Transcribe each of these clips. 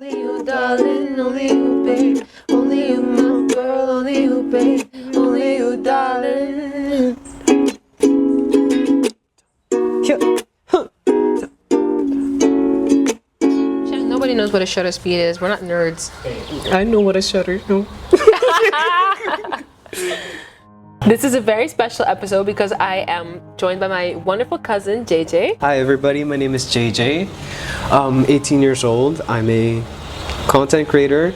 Only you, darling, only you, babe. Only you, my girl, only you, babe. Only you, darling. Nobody knows what a shutter speed is. We're not nerds. I know what a shutter. No. This is a very special episode because I am joined by my wonderful cousin, JJ. Hi everybody, my name is JJ. I'm 18 years old. I'm a content creator.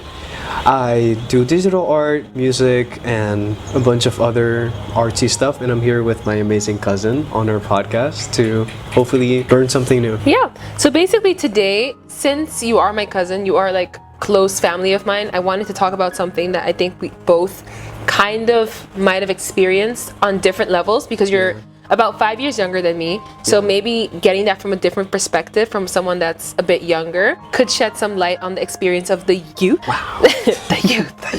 I do digital art, music, and a bunch of other artsy stuff. And I'm here with my amazing cousin on our podcast to hopefully learn something new. Yeah. So basically today, since you are my cousin, you are like close family of mine, I wanted to talk about something that I think we both kind of might have experienced on different levels because you're about 5 years younger than me. So maybe getting that from a different perspective from someone that's a bit younger could shed some light on the experience of the youth. Wow. The youth.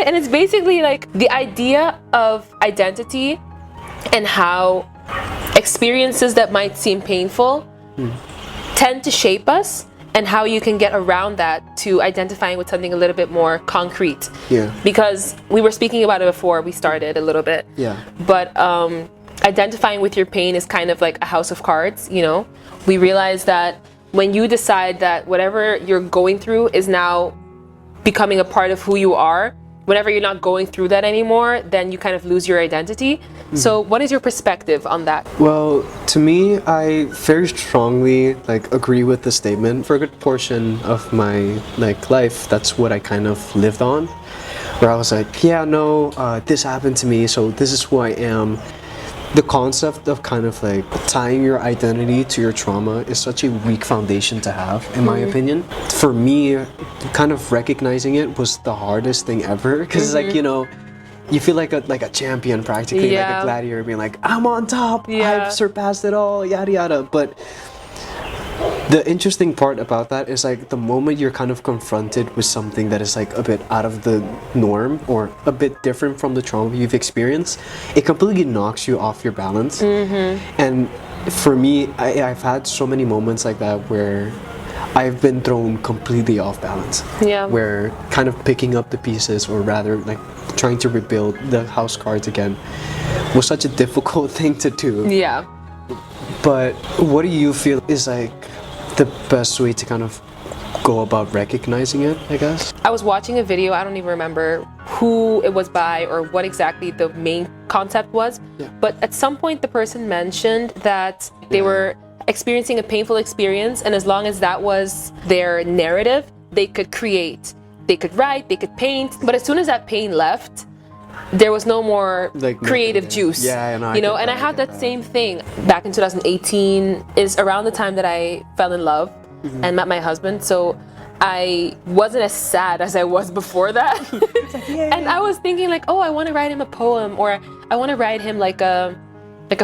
And it's basically like the idea of identity and how experiences that might seem painful tend to shape us, and how you can get around that to identifying with something a little bit more concrete. Yeah. Because we were speaking about it before we started a little bit. Yeah. But identifying with your pain is kind of like a house of cards, you know? We realize that when you decide that whatever you're going through is now becoming a part of who you are, whenever you're not going through that anymore, then you kind of lose your identity. So what is your perspective on that? Well, to me, I very strongly agree with the statement. For a good portion of my life, that's what I kind of lived on, where I was like, yeah, no, this happened to me, so this is who I am. The concept of kind of tying your identity to your trauma is such a weak foundation to have, in my opinion. For me, kind of recognizing it was the hardest thing ever, because you feel like a champion practically, like a gladiator, being like, I'm on top, I've surpassed it all, yada yada. But the interesting part about that is the moment you're kind of confronted with something that is a bit out of the norm or a bit different from the trauma you've experienced, it completely knocks you off your balance. And for me, I've had so many moments like that where I've been thrown completely off balance. Yeah. Where kind of picking up the pieces, or rather trying to rebuild the house cards again, was such a difficult thing to do. Yeah. But what do you feel is the best way to kind of go about recognizing it, I guess? I was watching a video, I don't even remember who it was by or what exactly the main concept was, but at some point the person mentioned that they were experiencing a painful experience, and as long as that was their narrative, they could create, they could write, they could paint, but as soon as that pain left, there was no more creative juice. And I had that same thing back in 2018 is around the time that I fell in love and met my husband. So I wasn't as sad as I was before that. And I was thinking oh, I want to write him a poem, or I want to write him like a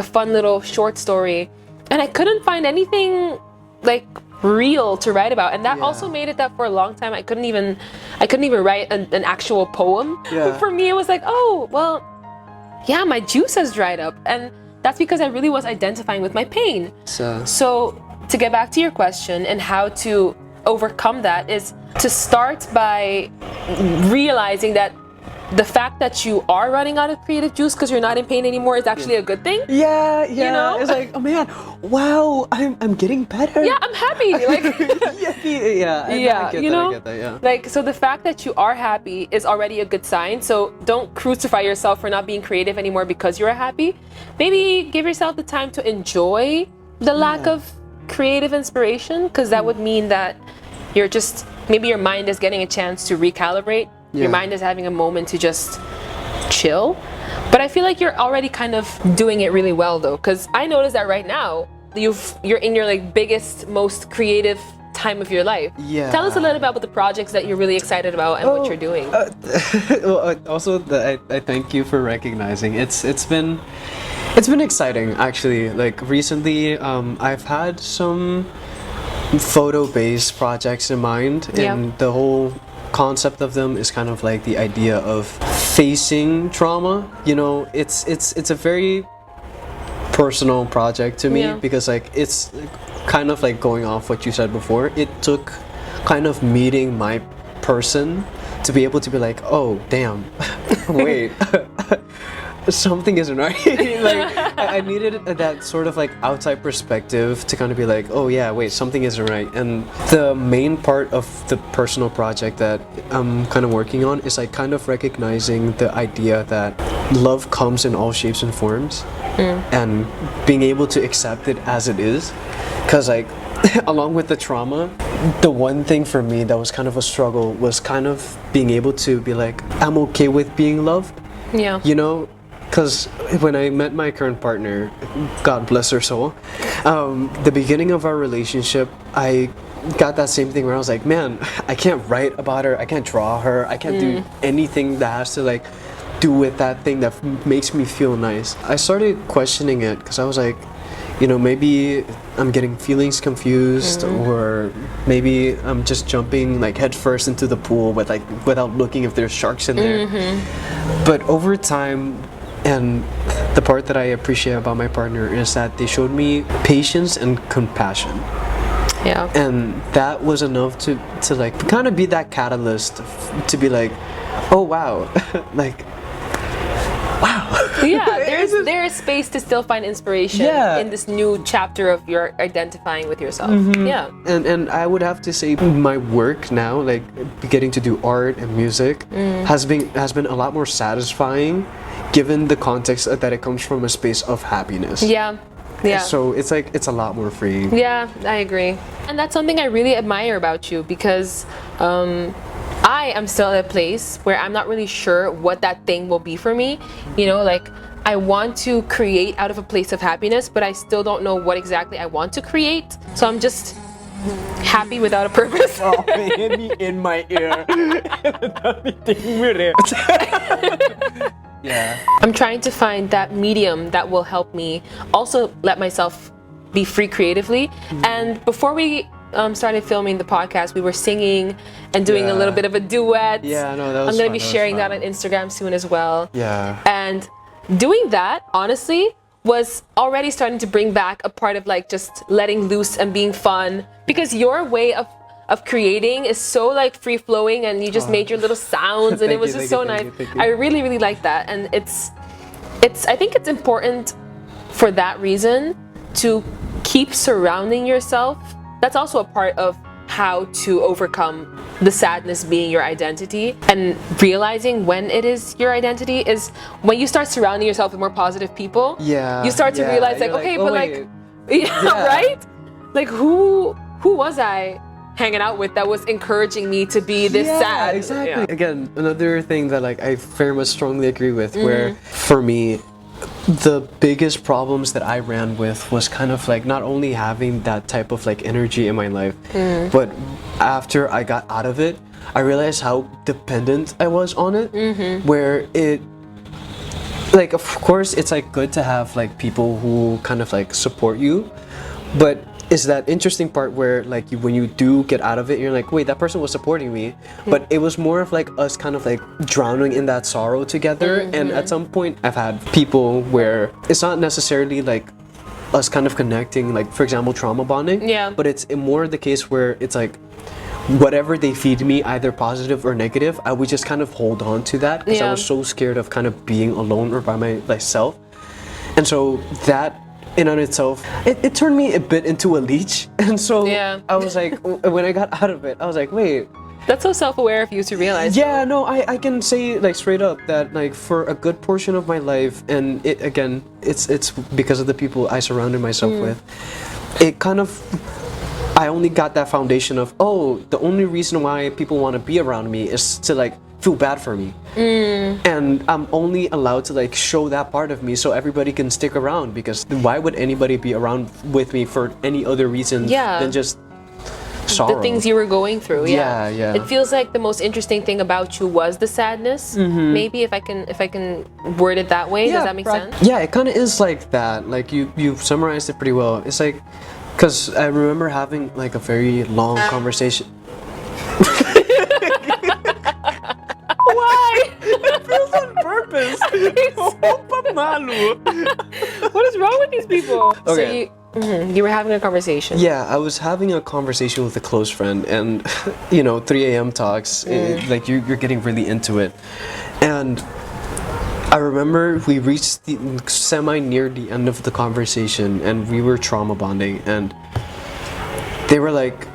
fun little short story. And I couldn't find anything real to write about, and that also made it that for a long time I couldn't even write an actual poem. For me it was oh well, yeah, my juice has dried up, and that's because I really was identifying with my pain. So to get back to your question and how to overcome that is to start by realizing that the fact that you are running out of creative juice because you're not in pain anymore is actually a good thing. Yeah. You know? It's oh man, wow, I'm getting better. Yeah, I'm happy. I get that. So the fact that you are happy is already a good sign. So don't crucify yourself for not being creative anymore because you're happy. Maybe give yourself the time to enjoy the lack of creative inspiration, because that would mean that you're just, maybe your mind is getting a chance to recalibrate. Your mind is having a moment to just chill. But I feel like you're already kind of doing it really well though, because I noticed that right now you're in your biggest, most creative time of your life. Tell us a little bit about the projects that you're really excited about and what you're doing. Also, I thank you for recognizing it's been exciting actually. Recently, I've had some photo-based projects in mind, and the whole concept of them is kind of the idea of facing trauma. It's a very personal project to me because it's kind of going off what you said before. It took kind of meeting my person to be able to be like, oh damn, wait, something isn't right. Like I needed that sort of like outside perspective to kind of be like, oh yeah, wait, something isn't right. And the main part of the personal project that I'm kind of working on is like kind of recognizing the idea that love comes in all shapes and forms, and being able to accept it as it is. Because like along with the trauma, the one thing for me that was kind of a struggle was kind of being able to be like, I'm okay with being loved. Yeah. You know, because when I met my current partner, God bless her soul, the beginning of our relationship, I got that same thing where I was like, man, I can't write about her, I can't draw her, I can't do anything that has to like do with that thing that makes me feel nice. I started questioning it because I was like, you know, maybe I'm getting feelings confused, or maybe I'm just jumping like head first into the pool but like without looking if there's sharks in there. But over time, and the part that I appreciate about my partner is that they showed me patience and compassion. Yeah. And that was enough to like kind of be that catalyst to be like, oh wow, like wow. Yeah, there's space to still find inspiration in this new chapter of your identifying with yourself. Yeah. And I would have to say my work now, like getting to do art and music, has been a lot more satisfying, given the context that it comes from a space of happiness. Yeah. Yeah. So it's like it's a lot more freeing. Yeah, I agree. And that's something I really admire about you, because I am still at a place where I'm not really sure what that thing will be for me. You know, like I want to create out of a place of happiness, but I still don't know what exactly I want to create. So I'm just happy without a purpose. Oh, in my ear. Yeah. I'm trying to find that medium that will help me also let myself be free creatively. And before we started filming the podcast, we were singing and doing a little bit of a duet. Yeah, no, that was I'm going to fun, be that was sharing fun. that on Instagram soon as well. Yeah. And doing that, honestly, was already starting to bring back a part of like just letting loose and being fun, because your way of creating is so like free flowing, and you just made your little sounds and it was just so nice. I really, really like that. And it's I think it's important for that reason to keep surrounding yourself. That's also a part of how to overcome the sadness being your identity, and realizing when it is your identity is when you start surrounding yourself with more positive people. Yeah. You start to realize like, You're okay, oh, but wait. like, right? Like who was I hanging out with that was encouraging me to be this sad? Exactly. Yeah. Again, another thing that like I very much strongly agree with, where for me, the biggest problems that I ran with was kind of like not only having that type of like energy in my life, but after I got out of it, I realized how dependent I was on it, where it, like, of course it's like good to have like people who kind of like support you, but is that interesting part where like when you do get out of it, you're like, wait, that person was supporting me, but it was more of like us kind of like drowning in that sorrow together. And at some point I've had people where it's not necessarily like us kind of connecting, like for example trauma bonding, but it's more the case where it's like whatever they feed me, either positive or negative, I would just kind of hold on to that because I was so scared of kind of being alone or by myself. And so that in on itself, it turned me a bit into a leech. And so I was like, when I got out of it, I was like, wait. That's so self-aware of you to realize. Yeah, no, I can say like straight up that like for a good portion of my life, and it again, it's because of the people I surrounded myself with, it kind of, I only got that foundation of, oh, the only reason why people want to be around me is to like feel bad for me, and I'm only allowed to like show that part of me so everybody can stick around, because why would anybody be around with me for any other reason than just sorrow? The things you were going through. Yeah. It feels like the most interesting thing about you was the sadness. Maybe if I can word it that way. Does that make sense? Yeah, it kind of is like that. Like you summarized it pretty well. It's like, because I remember having like a very long conversation. Why? It feels on purpose. What is wrong with these people? Okay. You were having a conversation. Yeah, I was having a conversation with a close friend, and 3 a.m. talks, like you're getting really into it. And I remember we reached the near the end of the conversation, and we were trauma bonding, and they were like,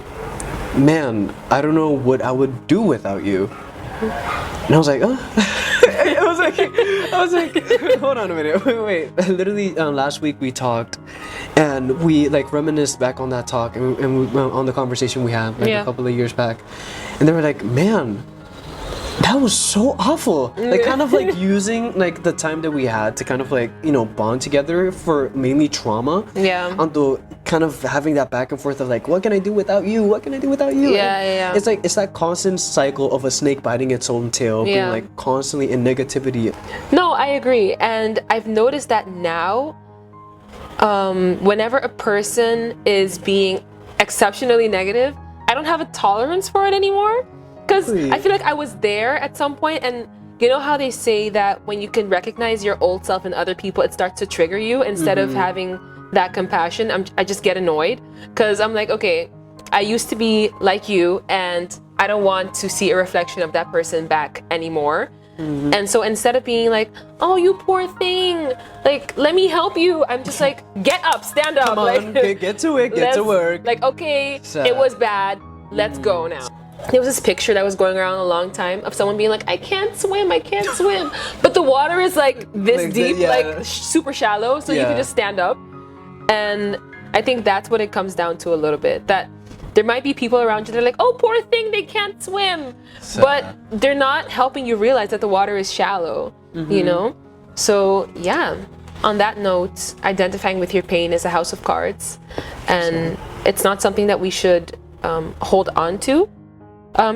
man, I don't know what I would do without you. And I was like, I was like, hold on a minute, wait. Literally, last week we talked, and we like reminisced back on that talk, and we, on the conversation we had like a couple of years back, and they were like, man, that was so awful. Like kind of like using like the time that we had to kind of like bond together for mainly trauma. Yeah. Onto kind of having that back and forth of like, what can I do without you? What can I do without you? Yeah. It's like it's that constant cycle of a snake biting its own tail, being like constantly in negativity. No, I agree, and I've noticed that now. Whenever a person is being exceptionally negative, I don't have a tolerance for it anymore. Because I feel like I was there at some point, and you know how they say that when you can recognize your old self in other people, it starts to trigger you instead of having that compassion. I just get annoyed because I'm like, okay, I used to be like you, and I don't want to see a reflection of that person back anymore. And so instead of being like, oh, you poor thing, like, let me help you, I'm just like, get up, stand up. Come on, like, get to it, get to work. Like, okay, it was bad, let's go now. There was this picture that was going around a long time of someone being like, I can't swim. But the water is like this like deep, like super shallow, so you can just stand up. And I think that's what it comes down to a little bit. That there might be people around you that are like, oh, poor thing, they can't swim. But they're not helping you realize that the water is shallow, So, yeah. On that note, identifying with your pain is a house of cards. And it's not something that we should hold on to.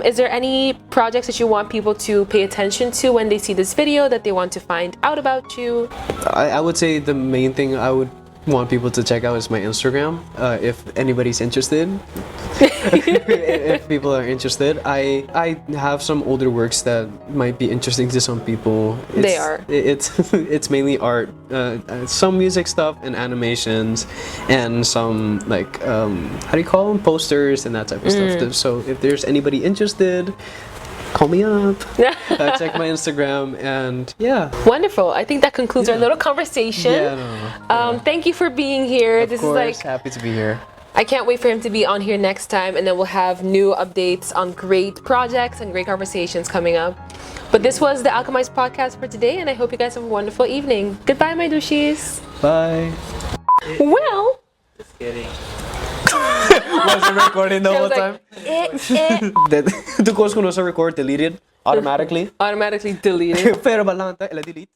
Is there any projects that you want people to pay attention to when they see this video that they want to find out about you? I would say the main thing I would want people to check out is my Instagram, if anybody's interested. If people are interested, I have some older works that might be interesting to some people. It's mainly art, some music stuff and animations, and some like how do you call them, posters and that type of stuff. So if there's anybody interested, call me up. Check my Instagram, and Wonderful. I think that concludes our little conversation. Thank you for being here. Of course, happy to be here. I can't wait for him to be on here next time, and then we'll have new updates on great projects and great conversations coming up. But this was the Alchemize Podcast for today, and I hope you guys have a wonderful evening. Goodbye, my Dushis. Bye. Well. Just kidding. Was it recording the whole time? The course ko no sa record deleted automatically. Automatically deleted. Pero balanta, ila delete.